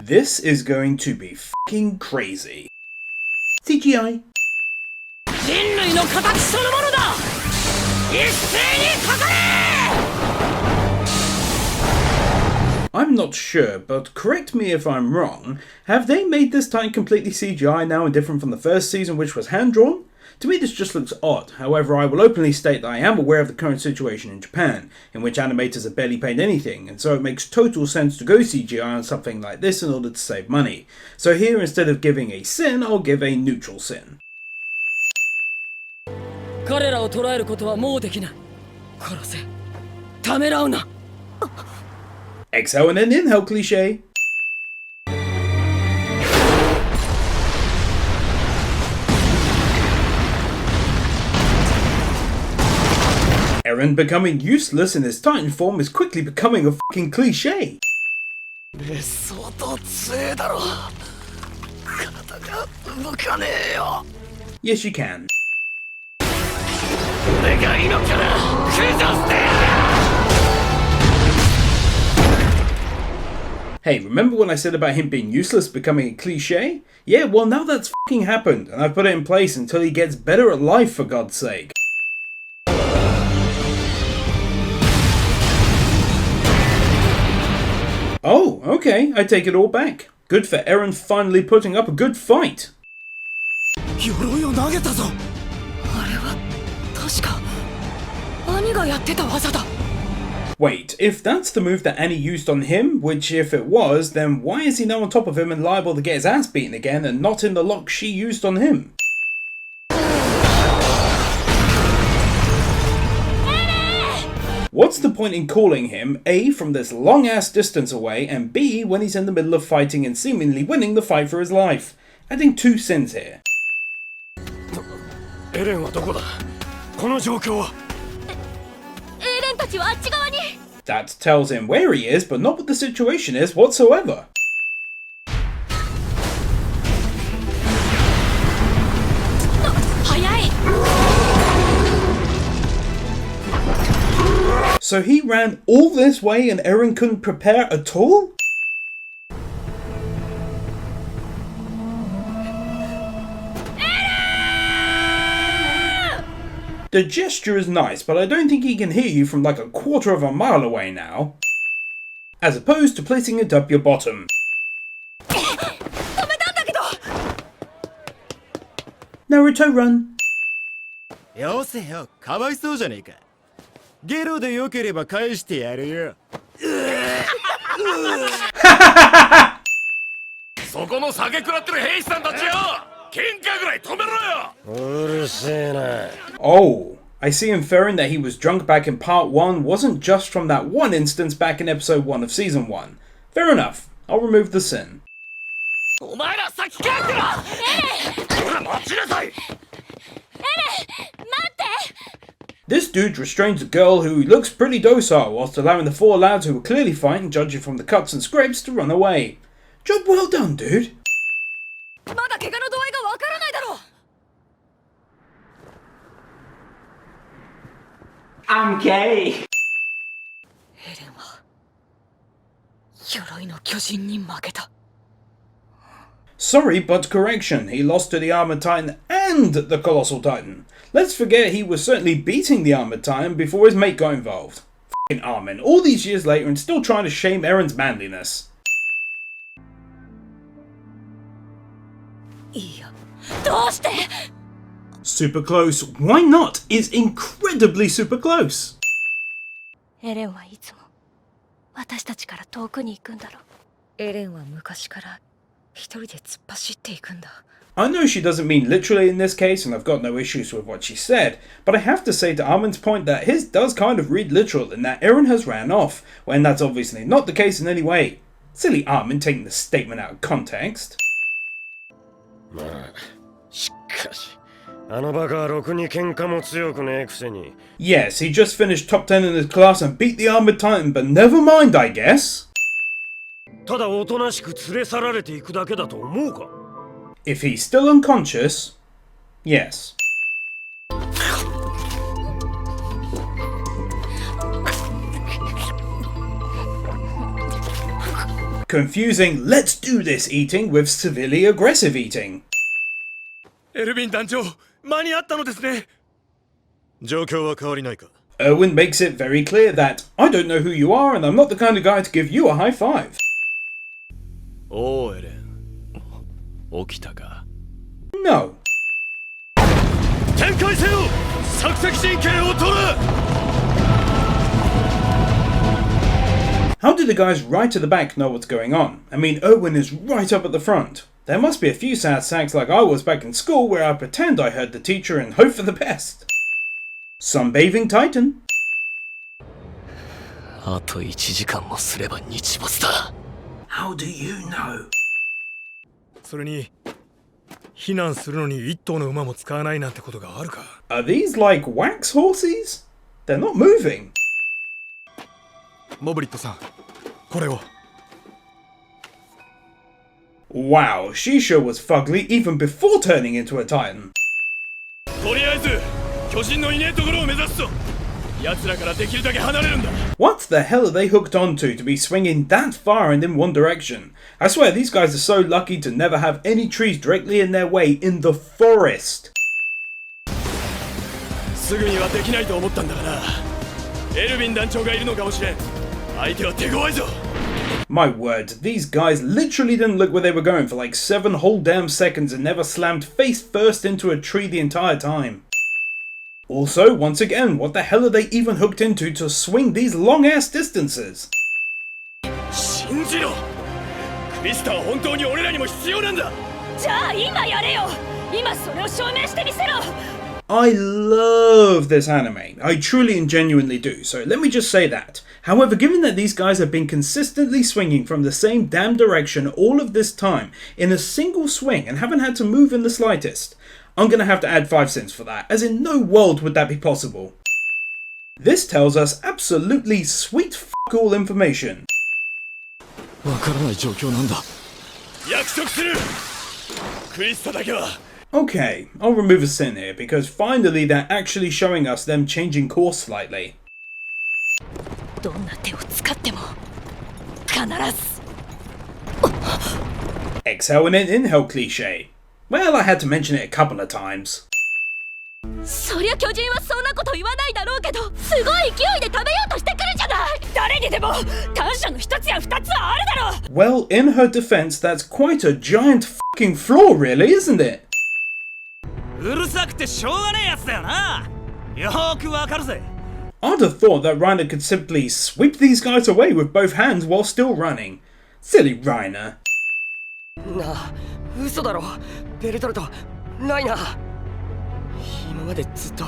This is going to be fucking crazy. CGI. I'm not sure, but correct me if I'm wrong, have they made this Titan completely CGI now and different from the first season, which was hand-drawn? To me this just looks odd. However, I will openly state that I am aware of the current situation in Japan, in which animators have barely paid anything, and so it makes total sense to go CGI on something like this in order to save money. So here, instead of giving a sin, I'll give a neutral sin. Exhale and then inhale cliche. Eren becoming useless in his Titan form is quickly becoming a fucking cliche. Yes, you can. Hey, remember when I said about him being useless becoming a cliche? Yeah, well now that's fucking happened, and I've put it in place until he gets better at life, for God's sake. Oh, okay, I take it all back. Good for Eren finally putting up a good fight. Wait, if that's the move that Annie used on him, which if it was, then why is he now on top of him and liable to get his ass beaten again and not in the lock she used on him? What's the point in calling him A, from this long ass distance away, and B, when he's in the middle of fighting and seemingly winning the fight for his life? Adding two sins here. That tells him where he is, but not what the situation is whatsoever. So he ran all this way and Eren couldn't prepare at all? The gesture is nice, but I don't think he can hear you from like a quarter of a mile away now. As opposed to placing it up your bottom. Naruto, run. Oh, I see inferring that he was drunk back in part 1 wasn't just from that one instance back in episode 1 of season 1. Fair enough, I'll remove the sin. This dude restrains a girl who looks pretty docile whilst allowing the 4 lads who were clearly fighting, judging from the cuts and scrapes, to run away. Job well done, dude. I'm gay. Sorry, but correction. He lost to the Armored Titan and the Colossal Titan. Let's forget he was certainly beating the Armored Titan before his mate got involved. F***ing Armin, all these years later and still trying to shame Eren's manliness. Super close. Why not? Is incredibly super close. I know she doesn't mean literally in this case, and I've got no issues with what she said, but I have to say to Armin's point that his does kind of read literal in that Eren has ran off, when that's obviously not the case in any way. Silly Armin taking the statement out of context. Yes, he just finished top 10 in his class and beat the Armored Titan, but never mind, I guess. If he's still unconscious, yes. Confusing let's do this eating with severely aggressive eating. エルヴィン団長、間に合ったのですね。状況は変わりないか。Erwin makes it very clear that I don't know who you are and I'm not the kind of guy to give you a high five. おうエレン、起きたか。No. 展開せよ、索敵神経を取る。How do the guys right at the back know what's going on? I mean, Erwin is right up at the front. There must be a few sad sacks like I was back in school where I pretend I heard the teacher and hope for the best. Sunbathing Titan. あと1時間もすれば日没だ。How do you know? それに、避難するのに1頭の馬も使わないなんてことがあるか。Are these like wax horses? They're not moving. モブリットさん、これを。Wow, Shisha was fugly even before turning into a Titan. とりあえず、巨人のいねえところを目指すぞ。奴らからできるだけ離れるんだ。What the hell are they hooked onto to be swinging that far and in one direction? I swear these guys are so lucky to never have any trees directly in their way in the forest. すぐにはできないと思ったんだがな。エルヴィン団長がいるのかもしれん。相手は手強いぞ。My word, these guys literally didn't look where they were going for like 7 whole damn seconds and never slammed face first into a tree the entire time. Also, once again, what the hell are they even hooked into to swing these long ass distances? 信じろ。クリスタは本当に俺らにも必要なんだ。じゃあ今やれよ。今それを証明してみせろ。I love this anime. I truly and genuinely do, so let me just say that. However, given that these guys have been consistently swinging from the same damn direction all of this time in a single swing and haven't had to move in the slightest, I'm gonna have to add 5 cents for that, as in no world would that be possible. This tells us absolutely sweet f*** all information. わからない状況なんだ。約束する。クリスタだけは。Okay, I'll remove a sin here, because finally they're actually showing us them changing course slightly. どんな手を使っても必ず。Exhale and an inhale cliche. Well, I had to mention it a couple of times. そりゃ巨人はそんなこと言わないだろうけど、すごい勢いで食べようとしてくるじゃない。誰にでも短所の一つや二つはあるだろう。Well, in her defense, that's quite a giant fucking flaw, really, isn't it? うるさくてしょうがねえやつだよな。よーくわかるぜ。I'd have thought that Reiner could simply sweep these guys away with both hands while still running. Silly Reiner. なあ、嘘だろ。ベルトルト、ライナー。今までずっと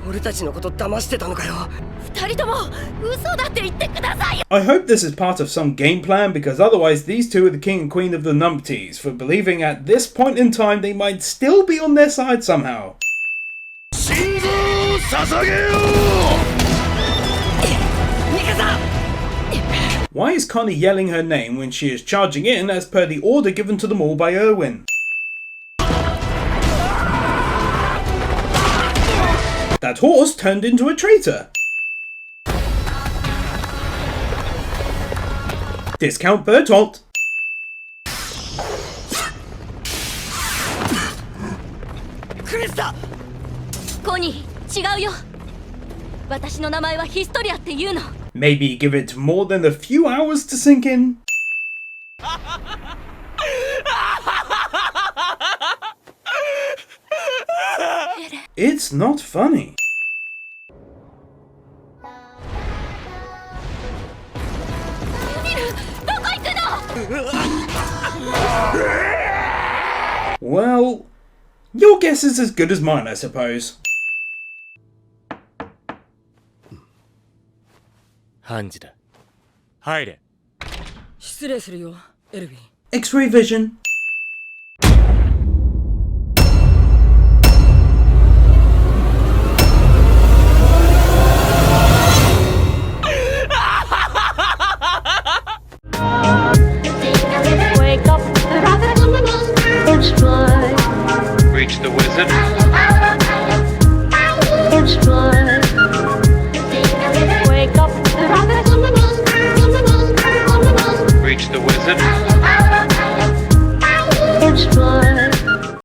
俺たちのこと騙してたのかよ。二人とも嘘だって言ってくださいよ。I hope this is part of some game plan, because otherwise these two are the king and queen of the numpties for believing at this point in time they might still be on their side somehow. 心臓を捧げよう。 Why is Connie yelling her name when she is charging in as per the order given to them all by Erwin? That horse turned into a traitor. Discount Bertolt. クリスタ。コニー、違うよ。私の名前はヒストリアっていうの。Maybe give it more than a few hours to sink in. It's not funny. Well, your guess is as good as mine, I suppose. ハンジだ。入れ。失礼するよ、エルヴィン。X-ray vision. Wake up, it's blood. Reach the wizard. It's blood. Wake up, Reach the wizard. wizard.